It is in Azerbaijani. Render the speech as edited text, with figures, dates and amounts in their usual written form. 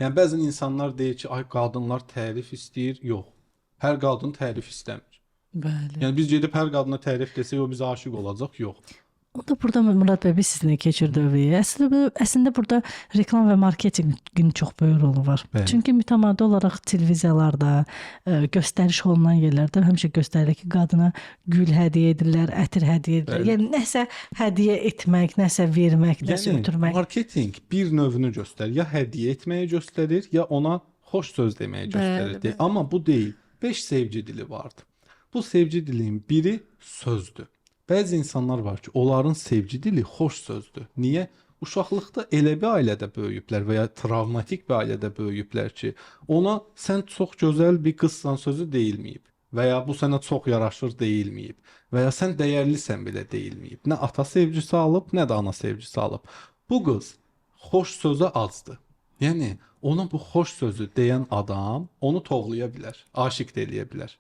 Yəni bəzən insanlar deyir ki, ay qadınlar tərif istəyir. Yox. Hər qadın tərif istəmir. Bəli. Yəni biz gedib hər qadına tərif desək, o bizə aşiq olacaq? Yox. O da burada Murad bəy biz sizinlə keçir dövrəyə. Əslində burada reklam və marketinqin çox böyük rolu var. Bəli. Çünki mütəmadi olaraq televiziyalarda, göstəriş olunan yerlərdə həmişə göstərilir ki, qadına gül hədiyyə edirlər, ətir hədiyyə edirlər. Bəli. Yəni nəsə hədiyyə etmək, nəsə vermək, nəsə ötürmək. Marketinq bir növünü göstərir. Ya hədiyyə etməyi göstərir, ya ona xoş söz deməyi göstərir. Bəli. Amma bu deyil. 5 sevgi dili vardır. Bu sevgi dilinin biri sözdür. Bəzi insanlar var ki, onların sevgi dili xoş sözdür. Niyə? Uşaqlıqda elə bir ailədə böyüyüblər və ya travmatik bir ailədə böyüyüblər ki, ona sən çox gözəl bir qızsan sözü deyilməyib və ya bu sənə çox yaraşır deyilməyib və ya sən dəyərlisən belə deyilməyib. Nə ata sevgisi alıb, nə də ana sevgisi alıb. Bu qız xoş sözə azdır. Yəni ona bu xoş sözü deyən adam onu tovlaya bilər, aşiq də eləyə bilər.